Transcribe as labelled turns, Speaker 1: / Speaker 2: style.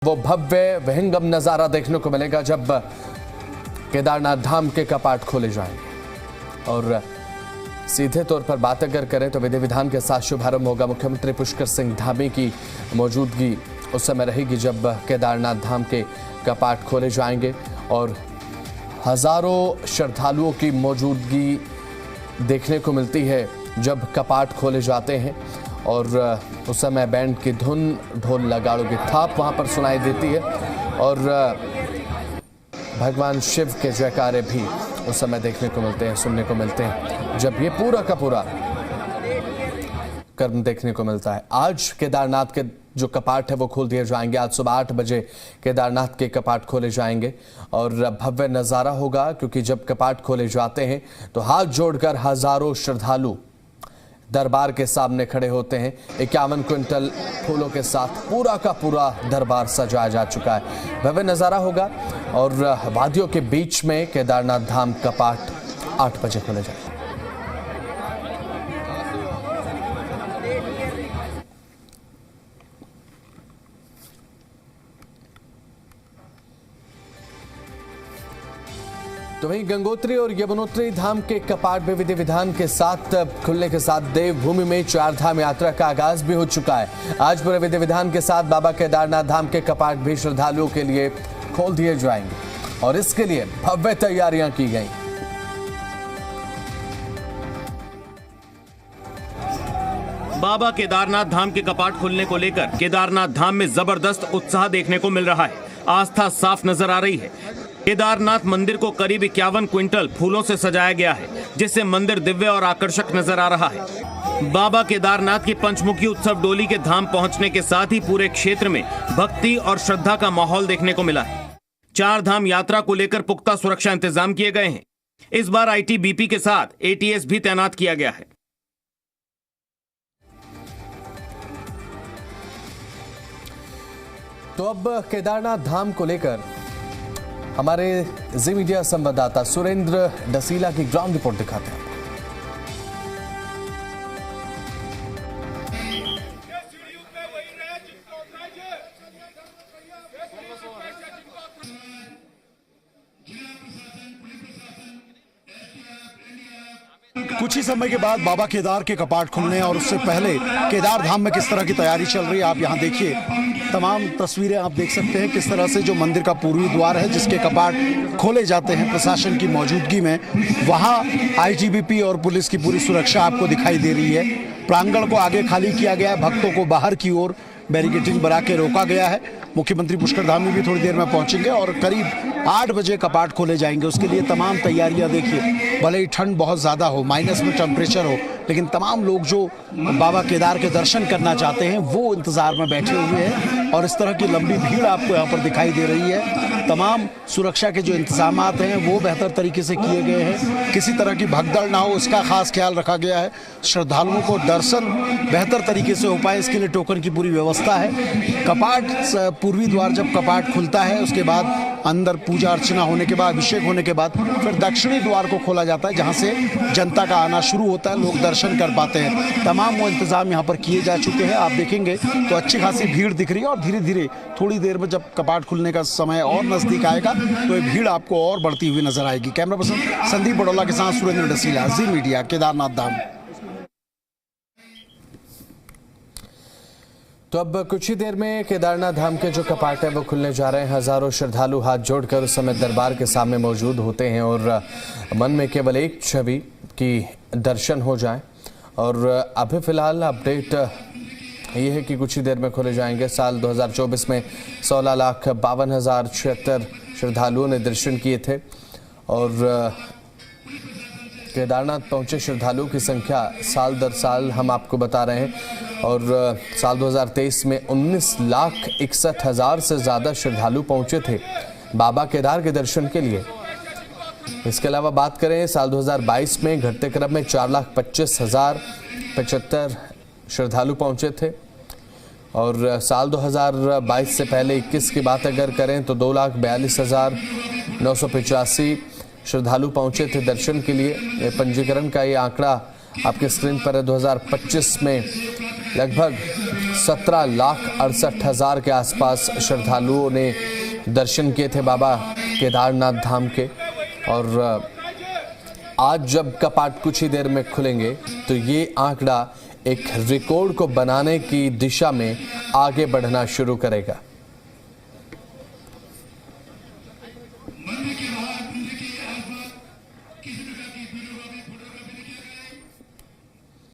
Speaker 1: वो भव्य विहंगम नजारा देखने को मिलेगा जब केदारनाथ धाम के कपाट खोले जाएंगे। और सीधे तौर पर बात अगर करें तो विधि विधान के साथ शुभारंभ होगा। मुख्यमंत्री पुष्कर सिंह धामी की मौजूदगी उस समय रहेगी जब केदारनाथ धाम के कपाट खोले जाएंगे और हजारों श्रद्धालुओं की मौजूदगी देखने को मिलती है जब कपाट खोले जाते हैं। और उस समय बैंड की धुन, ढोल नगाड़ों की थाप वहां पर सुनाई देती है और भगवान शिव के जयकारे भी उस समय देखने को मिलते हैं, सुनने को मिलते हैं जब ये पूरा का पूरा कर्म देखने को मिलता है। आज केदारनाथ के जो कपाट है वो खोल दिए जाएंगे। आज सुबह 8 बजे केदारनाथ के कपाट खोले जाएंगे और भव्य नज़ारा होगा, क्योंकि जब कपाट खोले जाते हैं तो हाथ जोड़कर हजारों श्रद्धालु दरबार के सामने खड़े होते हैं। 51 क्विंटल फूलों के साथ पूरा का पूरा दरबार सजाया जा चुका है। भव्य नज़ारा होगा और वादियों के बीच में केदारनाथ धाम कपाट 8 बजे खोले जाएंगे। तो वहीं गंगोत्री और यमुनोत्री धाम के कपाट भी विधि विधान के साथ खुलने के साथ देवभूमि में 4 धाम यात्रा का आगाज भी हो चुका है। आज पूरे विधि विधान के साथ बाबा केदारनाथ धाम के कपाट भी श्रद्धालुओं के लिए खोल दिए जाएंगे और इसके लिए भव्य तैयारियां की गई।
Speaker 2: बाबा केदारनाथ धाम के कपाट खुलने को लेकर केदारनाथ धाम में जबरदस्त उत्साह देखने को मिल रहा है। आस्था साफ नजर आ रही है। केदारनाथ मंदिर को करीब 51 क्विंटल फूलों से सजाया गया है, जिससे मंदिर दिव्य और आकर्षक नजर आ रहा है। बाबा केदारनाथ की पंचमुखी उत्सव डोली के धाम पहुंचने के साथ ही पूरे क्षेत्र में भक्ति और श्रद्धा का माहौल देखने को मिला है। 4 धाम यात्रा को लेकर पुख्ता सुरक्षा इंतजाम किए गए हैं। इस बार आईटीबीपी के साथ एटीएस भी तैनात किया गया है।
Speaker 1: तो अब केदारनाथ धाम को लेकर हमारे जी मीडिया संवाददाता सुरेंद्र डसीला की ग्राउंड रिपोर्ट दिखाते हैं।
Speaker 3: कुछ ही समय के बाद बाबा केदार के कपाट खुलने और उससे पहले केदार धाम में किस तरह की तैयारी चल रही है आप यहाँ देखिए। तमाम तस्वीरें आप देख सकते हैं किस तरह से जो मंदिर का पूर्वी द्वार है जिसके कपाट खोले जाते हैं प्रशासन की मौजूदगी में, वहाँ आईटीबीपी और पुलिस की पूरी सुरक्षा आपको दिखाई दे रही है। प्रांगण को आगे खाली किया गया है, भक्तों को बाहर की ओर बैरिकेडिंग बना के रोका गया है। मुख्यमंत्री पुष्कर धामी भी थोड़ी देर में पहुंचेंगे और करीब 8 बजे कपाट खोले जाएंगे। उसके लिए तमाम तैयारियां देखिए। भले ही ठंड बहुत ज़्यादा हो, माइनस में टेम्परेचर हो, लेकिन तमाम लोग जो बाबा केदार के दर्शन करना चाहते हैं वो इंतज़ार में बैठे हुए हैं और इस तरह की लंबी भीड़ आपको यहाँ पर दिखाई दे रही है। तमाम सुरक्षा के जो इंतजाम हैं वो बेहतर तरीके से किए गए हैं। किसी तरह की भगदड़ ना हो इसका खास ख्याल रखा गया है। श्रद्धालुओं को दर्शन बेहतर तरीके से हो पाए इसके लिए टोकन की पूरी व्यवस्था है। कपाट पूर्वी द्वार जब कपाट खुलता है उसके बाद अंदर पूजा अर्चना होने के बाद, अभिषेक होने के बाद फिर दक्षिणी द्वार को खोला जाता है जहाँ से जनता का आना शुरू होता है, लोग दर्शन कर पाते हैं। तमाम वो इंतजाम यहाँ पर किए जा चुके हैं। आप देखेंगे तो अच्छी खासी भीड़ दिख रही है और धीरे धीरे थोड़ी देर में जब कपाट खुलने का समय और नजदीक आएगा तो ये भीड़ आपको और बढ़ती हुई नजर आएगी। कैमरा पर्सन संदीप बड़ौला के साथ सुरेंद्र डसीला, जी मीडिया, केदारनाथ धाम।
Speaker 1: तो अब कुछ ही देर में केदारनाथ धाम के जो कपाट है वो खुलने जा रहे हैं। हजारों श्रद्धालु हाथ जोड़कर उस समय दरबार के सामने मौजूद होते हैं और मन में केवल एक छवि कि दर्शन हो जाए। और अभी फिलहाल अपडेट ये है कि कुछ ही देर में खोले जाएंगे। साल 2024 में 16,52,076 श्रद्धालुओं ने दर्शन किए थे और केदारनाथ पहुंचे श्रद्धालुओं की संख्या साल दर साल हम आपको बता रहे हैं और साल 2023 में 19,61,000 से ज़्यादा श्रद्धालु पहुंचे थे बाबा केदार के दर्शन के लिए। इसके अलावा बात करें साल 2022 में घटते क्रम में 4,25,075 श्रद्धालु पहुंचे थे और साल 2022 से पहले 21 की बात अगर करें तो 2,42,985 श्रद्धालु पहुंचे थे दर्शन के लिए। पंजीकरण का ये आंकड़ा आपके स्क्रीन पर है। 2025 में लगभग 17,68,000 के आसपास श्रद्धालुओं ने दर्शन किए थे बाबा केदारनाथ धाम के। और आज जब कपाट कुछ ही देर में खुलेंगे तो ये आंकड़ा एक रिकॉर्ड को बनाने की दिशा में आगे बढ़ना शुरू करेगा।